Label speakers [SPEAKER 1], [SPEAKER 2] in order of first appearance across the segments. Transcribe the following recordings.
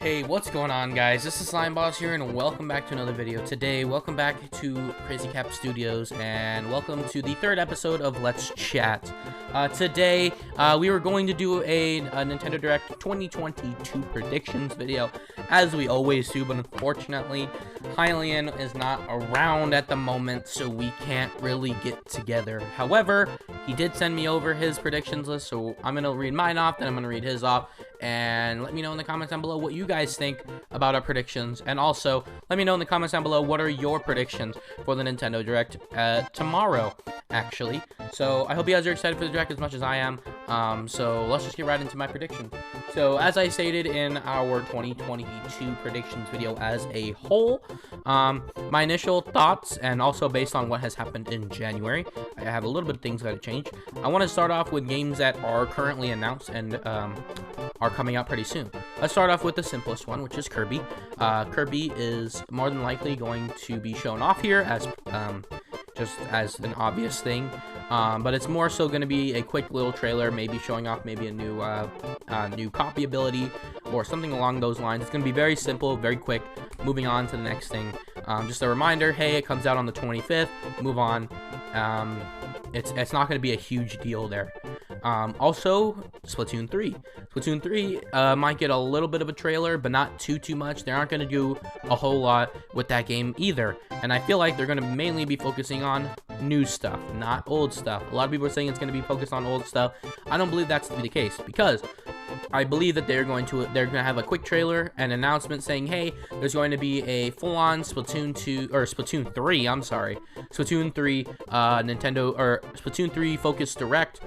[SPEAKER 1] Hey, what's going on, guys? This is Slime Boss here, and welcome back to another video. Today, welcome back to Crazy Cap Studios, and welcome to the third episode of Let's Chat. Today, we were going to do a Nintendo Direct 2022 predictions video, as we always do, but unfortunately, Hylian is not around at the moment, so we can't really get together. However, he did send me over his predictions list, so I'm going to read mine off, then I'm going to read his off, and let me know in the comments down below what you guys think about our predictions, and also let me know in the comments down below what are your predictions for the Nintendo Direct tomorrow, actually. So I hope you guys are excited for the Direct as much as I am. So let's just get right into my predictions. So as I stated in our 2022 predictions video as a whole, my initial thoughts, and also based on what has happened in January, I have a little bit of things that have changed. I want to start off with games that are currently announced and are coming out pretty soon. Let's start off with the simplest one, which is Kirby. Kirby is more than likely going to be shown off here as just as an obvious thing, but it's more so going to be a quick little trailer, maybe showing off maybe a new copy ability or something along those lines. It's going to be very simple, very quick. Moving on to the next thing, just a reminder, hey, it comes out on the 25th, move on. It's not going to be a huge deal there. Also, Splatoon 3. Splatoon 3 might get a little bit of a trailer, but not too much. They aren't going to do a whole lot with that game either. And I feel like they're going to mainly be focusing on new stuff, not old stuff. A lot of people are saying it's going to be focused on old stuff. I don't believe that's to be the case, because I believe that they're going to have a quick trailer and announcement saying, hey, there's going to be a full-on Splatoon 3, Splatoon 3 Nintendo, or Splatoon 3 focused Direct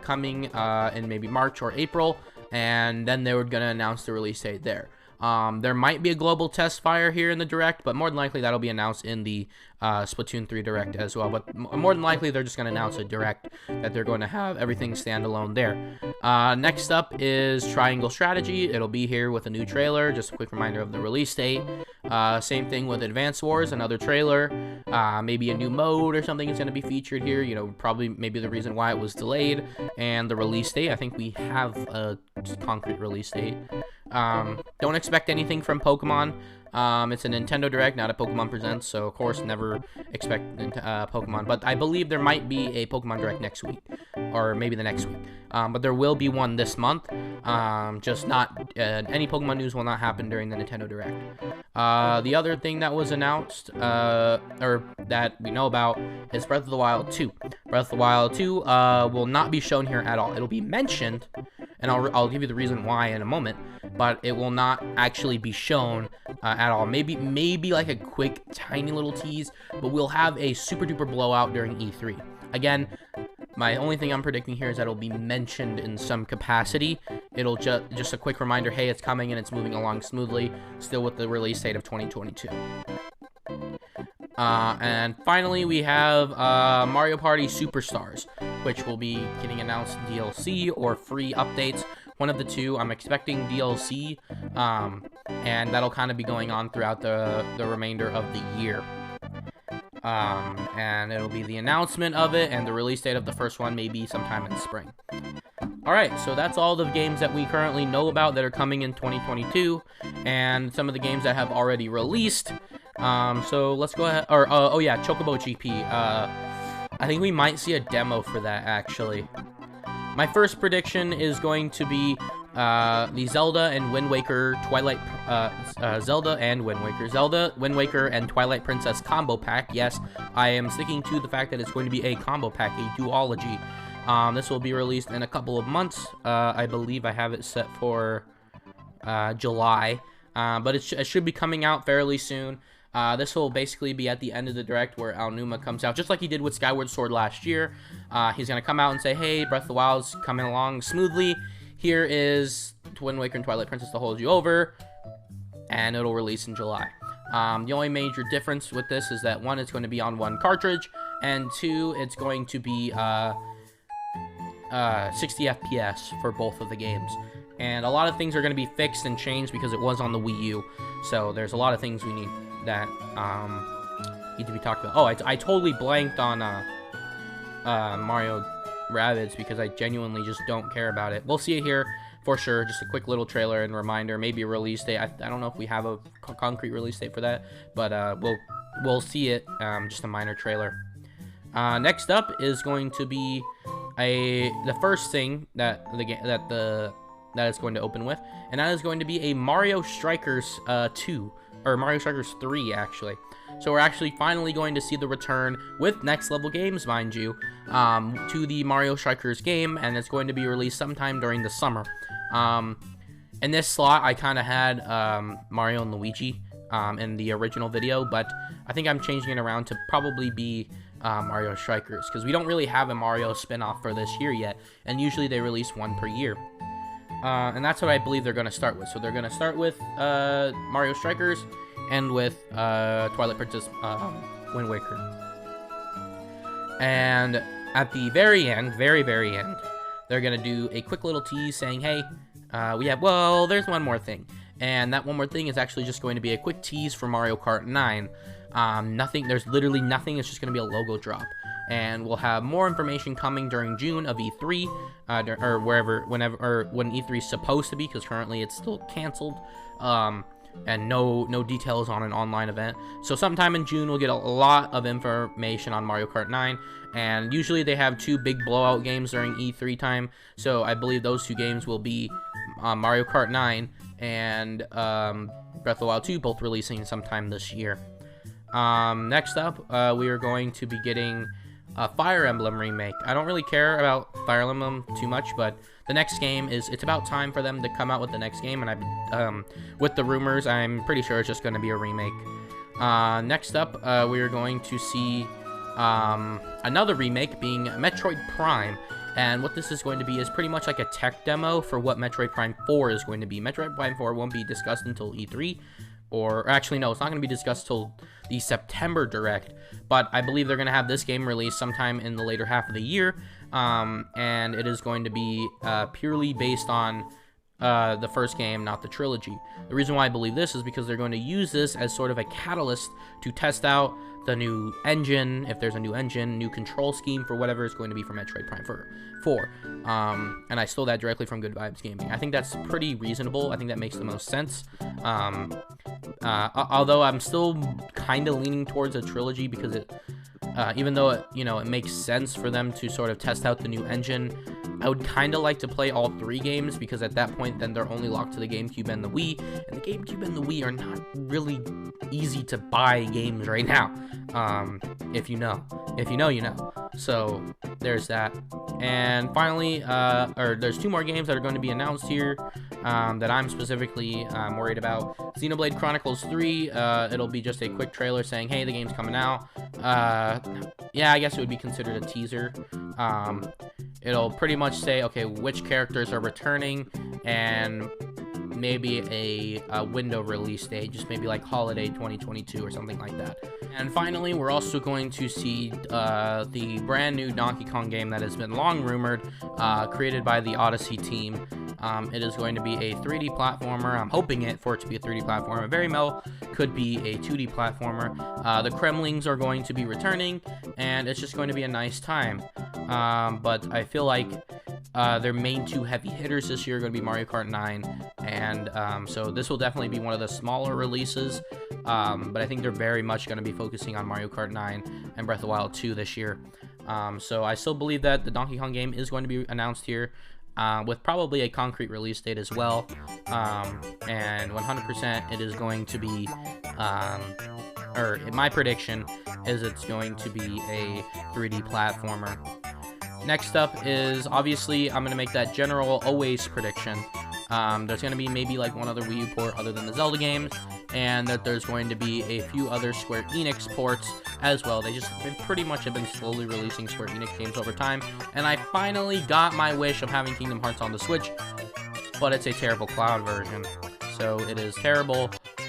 [SPEAKER 1] coming in maybe March or April, and then they were going to announce the release date there. There might be a global test fire here in the Direct, but more than likely that'll be announced in the Splatoon 3 Direct as well. But more than likely they're just going to announce a Direct that they're going to have everything standalone there. Next up is Triangle Strategy. It'll be here with a new trailer, just a quick reminder of the release date. Same thing with Advance Wars, another trailer. Maybe a new mode or something is going to be featured here. You know, probably maybe the reason why it was delayed, and the release date. I think we have a concrete release date. Don't expect anything from Pokemon. It's a Nintendo Direct, not a Pokemon Presents, so of course never expect Pokemon. But I believe there might be a Pokemon Direct next week, or maybe the next week. But there will be one this month. Just not any Pokemon news will not happen during the Nintendo Direct. The other thing that was announced, or that we know about, is Breath of the Wild 2. Breath of the Wild 2 will not be shown here at all. It'll be mentioned, and I'll give you the reason why in a moment, but it will not actually be shown at all. Maybe like a quick, tiny little tease, but we'll have a super duper blowout during E3. Again, my only thing I'm predicting here is that it'll be mentioned in some capacity. It'll just a quick reminder, hey, it's coming and it's moving along smoothly, still with the release date of 2022. And finally, we have Mario Party Superstars, which will be getting announced DLC or free updates. One of the two. I'm expecting DLC, and that'll kind of be going on throughout the remainder of the year. And it'll be the announcement of it, and the release date of the first one maybe sometime in spring. Alright, so that's all the games that we currently know about that are coming in 2022, and some of the games that have already released. So let's go ahead, or, oh yeah, Chocobo GP. I think we might see a demo for that, actually. My first prediction is going to be the Zelda and Wind Waker Zelda, Wind Waker, and Twilight Princess combo pack. Yes, I am sticking to the fact that it's going to be a combo pack, a duology. This will be released in a couple of months. I believe I have it set for July, but it should be coming out fairly soon. This will basically be at the end of the Direct where Aonuma comes out, just like he did with Skyward Sword last year. He's going to come out and say, hey, Breath of the Wild's coming along smoothly. Here is Wind Waker and Twilight Princess to hold you over, and it'll release in July. The only major difference with this is that, one, it's going to be on one cartridge, and two, it's going to be 60 FPS for both of the games. And a lot of things are going to be fixed and changed because it was on the Wii U. So there's a lot of things we need that need to be talked about. Oh, I totally blanked on Mario Rabbids because I genuinely just don't care about it. We'll see it here. for sure. Just a quick little trailer and reminder, maybe a release date. I don't know if we have a concrete release date for that, but we'll see it. Just a minor trailer. Next up is going to be the first thing that is going to open with, and that is going to be a Mario Strikers 2, or Mario Strikers 3 actually. So we're actually finally going to see the return, with Next Level Games, mind you, to the Mario Strikers game, and it's going to be released sometime during the summer. In this slot, I kind of had Mario and Luigi in the original video, but I think I'm changing it around to probably be Mario Strikers, because we don't really have a Mario spin-off for this year yet, and usually they release one per year. And that's what I believe they're going to start with. So they're going to start with Mario Strikers, and with Twilight Princess Wind Waker. And at the very end, very end, they're going to do a quick little tease saying, hey, there's one more thing. And that one more thing is actually just going to be a quick tease for Mario Kart 9. There's literally nothing, it's just going to be a logo drop. And we'll have more information coming during June of E3, when E3 is supposed to be, because currently it's still canceled. And no details on an online event. So sometime in June, we'll get a lot of information on Mario Kart 9. And usually they have 2 big blowout games during E3 time. So I believe those 2 games will be Mario Kart 9 and Breath of the Wild 2, both releasing sometime this year. Next up, we are going to be getting a Fire Emblem remake. I don't really care about Fire Emblem too much, but the next game it's about time for them to come out with the next game, and with the rumors, I'm pretty sure it's just going to be a remake. Next up, we are going to see another remake, being Metroid Prime, and what this is going to be is pretty much like a tech demo for what Metroid Prime 4 is going to be. Metroid Prime 4 won't be discussed until E3, or actually no, it's not going to be discussed till the September Direct, but I believe they're going to have this game released sometime in the later half of the year, and it is going to be purely based on the first game, not the trilogy. The reason why I believe this is because they're going to use this as sort of a catalyst to test out the new engine, if there's a new engine, new control scheme for whatever is going to be for Metroid Prime 4. And I stole that directly from Good Vibes Gaming. I think that's pretty reasonable. I think that makes the most sense. Although I'm still kind of leaning towards a trilogy, because even though it makes sense for them to sort of test out the new engine, I would kind of like to play all 3 games, because at that point then they're only locked to the GameCube and the Wii, and the GameCube and the Wii are not really easy to buy games right now. If you know, you know. So there's that. And finally, there's 2 more games that are going to be announced here that I'm specifically worried about. Xenoblade Chronicles 3, it'll be just a quick trailer saying, hey, the game's coming out. Yeah, I guess it would be considered a teaser. It'll pretty much say, okay, which characters are returning, and maybe a window release date, just maybe like holiday 2022 or something like that. And finally, we're also going to see the brand new Donkey Kong game that has been long rumored, created by the Odyssey team. It is going to be a 3D platformer. I'm hoping for it to be a 3D platformer. It very well could be a 2D platformer. The Kremlings are going to be returning, and it's just going to be a nice time. But I feel like their main 2 heavy hitters this year are going to be Mario Kart 9, and so this will definitely be one of the smaller releases, but I think they're very much going to be focusing on Mario Kart 9 and Breath of the Wild 2 this year. So I still believe that the Donkey Kong game is going to be announced here, with probably a concrete release date as well, and 100% it is going to be, my prediction is it's going to be a 3D platformer. Next up is, obviously, I'm going to make that general always prediction. There's going to be maybe like one other Wii U port other than the Zelda games, and that there's going to be a few other Square Enix ports as well. They pretty much have been slowly releasing Square Enix games over time, and I finally got my wish of having Kingdom Hearts on the Switch, but it's a terrible cloud version. So it is terrible.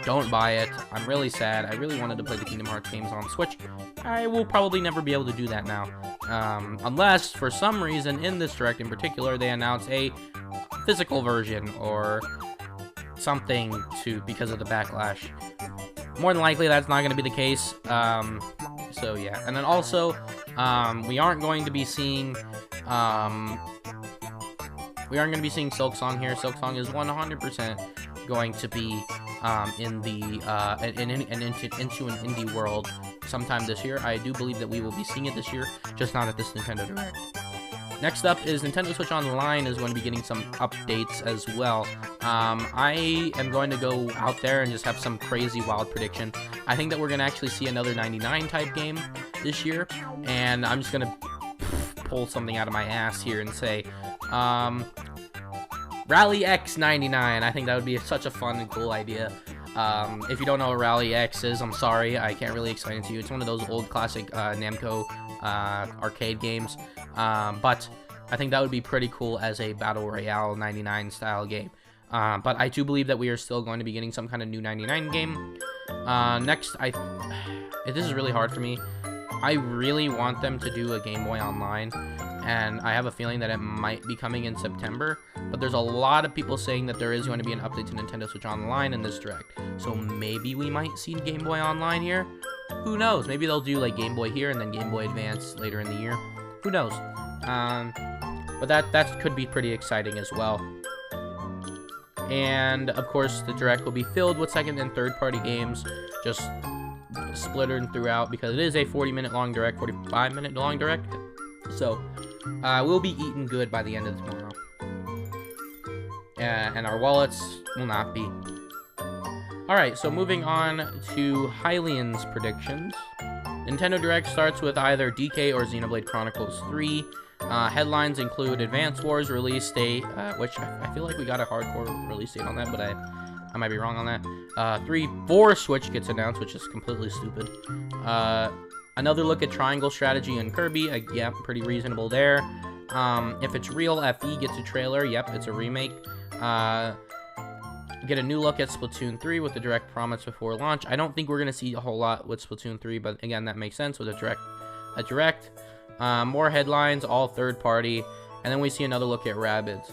[SPEAKER 1] Don't buy it. I'm really sad. I really wanted to play the Kingdom Hearts games on Switch. I will probably never be able to do that now. Unless, for some reason, in this Direct in particular, they announce a physical version or something because of the backlash. More than likely, that's not going to be the case. So, yeah. And then also, we aren't going to be seeing we aren't going to be seeing Silk Song here. Silk Song is 100% going to be into an indie world sometime this year. I do believe that we will be seeing it this year, just not at this Nintendo Direct. Next up is Nintendo Switch Online is going to be getting some updates as well. I am going to go out there and just have some crazy wild prediction. I think that we're going to actually see another 99 type game this year, and I'm just going to pull something out of my ass here and say Rally X 99. I think that would be such a fun and cool idea. If you don't know what Rally X is, I'm sorry, I can't really explain it to you. It's one of those old classic Namco arcade games, but I think that would be pretty cool as a Battle Royale 99 style game. But I do believe that we are still going to be getting some kind of new 99 game. Next, this is really hard for me. I really want them to do a Game Boy Online, and I have a feeling that it might be coming in September, but there's a lot of people saying that there is going to be an update to Nintendo Switch Online in this Direct, so maybe we might see Game Boy Online here. Who knows? Maybe they'll do like Game Boy here and then Game Boy Advance later in the year. Who knows? But that could be pretty exciting as well. And of course, the Direct will be filled with second and third party games, just splittered throughout, because it is a 40-minute long Direct, 45-minute long Direct. So we'll be eating good by the end of tomorrow, and our wallets will not be. Alright, so moving on to Hylians Predictions. Nintendo Direct starts with either DK or Xenoblade Chronicles 3. Headlines include Advance Wars release date, which I feel like we got a hardcore release date on that, but I might be wrong on that. 4 Switch gets announced, which is completely stupid. Another look at Triangle Strategy and Kirby. Yeah, pretty reasonable there. If it's real, FE gets a trailer. Yep, it's a remake. Get a new look at Splatoon 3 with the Direct promise before launch. I don't think we're going to see a whole lot with Splatoon 3, but again, that makes sense with a Direct. More headlines, all third party. And then we see another look at Rabbids.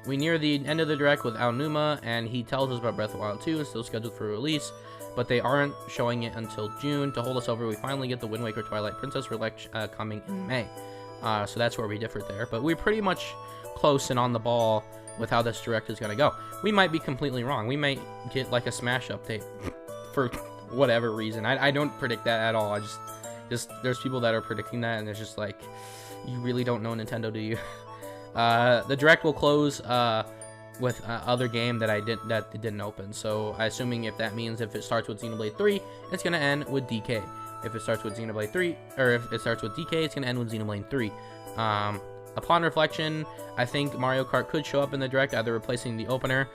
[SPEAKER 1] We near the end of the Direct with Aonuma, and he tells us about Breath of the Wild 2 is still scheduled for release, but they aren't showing it until June. To hold us over, we finally get the Wind Waker Twilight Princess coming in May. So that's where we differ there. But we're pretty much close and on the ball with how this Direct is going to go. We might be completely wrong. We might get like a Smash update for whatever reason. I don't predict that at all. There's people that are predicting that, and it's just like, you really don't know Nintendo, do you? The Direct will close with other game that didn't open. So assuming if that means if it starts with Xenoblade 3, it's gonna end with DK. If it starts with Xenoblade 3, or if it starts with DK, it's gonna end with Xenoblade 3. Upon reflection, I think Mario Kart could show up in the Direct, either replacing the opener,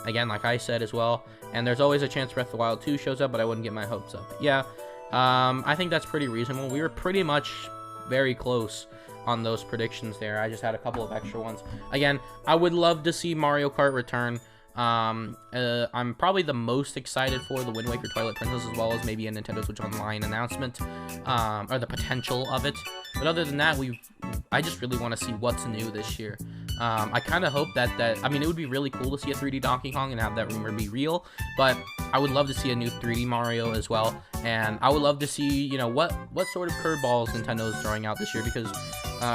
[SPEAKER 1] again, like I said as well. And there's always a chance Breath of the Wild 2 shows up, but I wouldn't get my hopes up. Yeah, I think that's pretty reasonable. We were pretty much very close on those predictions there. I just had a couple of extra ones. Again, I would love to see Mario Kart return. I'm probably the most excited for the Wind Waker Twilight Princess, as well as maybe a Nintendo Switch Online announcement, or the potential of it. But other than that, I just really want to see what's new this year. I kind of hope that I mean, it would be really cool to see a 3D Donkey Kong and have that rumor be real, but I would love to see a new 3D Mario as well, and I would love to see, you know, what sort of curveballs Nintendo is throwing out this year, because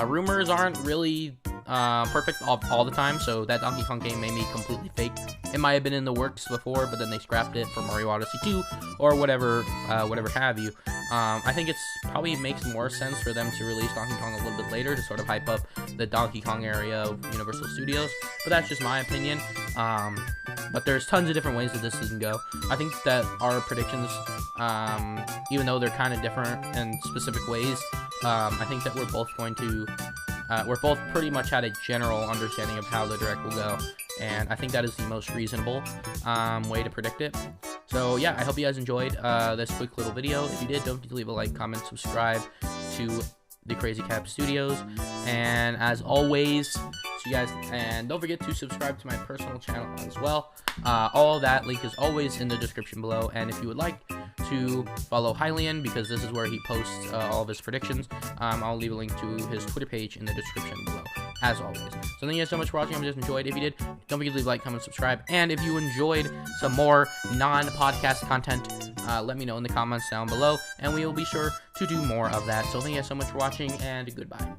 [SPEAKER 1] rumors aren't really perfect all the time, so that Donkey Kong game may be completely fake. It might have been in the works before, but then they scrapped it for Mario Odyssey 2 or whatever have you. I think it's probably makes more sense for them to release Donkey Kong a little bit later to sort of hype up the Donkey Kong area of Universal Studios, but that's just my opinion. But there's tons of different ways that this can go. I think that our predictions, even though they're kind of different in specific ways, I think that we're both pretty much had a general understanding of how the Direct will go, and I think that is the most reasonable way to predict it. So yeah, I hope you guys enjoyed this quick little video. If you did, don't forget to leave a like, comment, subscribe to the Crazy Cap Studios, and as always, see you guys, and don't forget to subscribe to my personal channel as well. All that link is always in the description below, and if you would like to follow Hylian, because this is where he posts all of his predictions, I'll leave a link to his Twitter page in the description below, as always. So thank you guys so much for watching. I hope you just enjoyed. If you did, don't forget to leave a like, comment, subscribe, and if you enjoyed some more non-podcast content, let me know in the comments down below, and we will be sure to do more of that. So thank you guys so much for watching, and goodbye.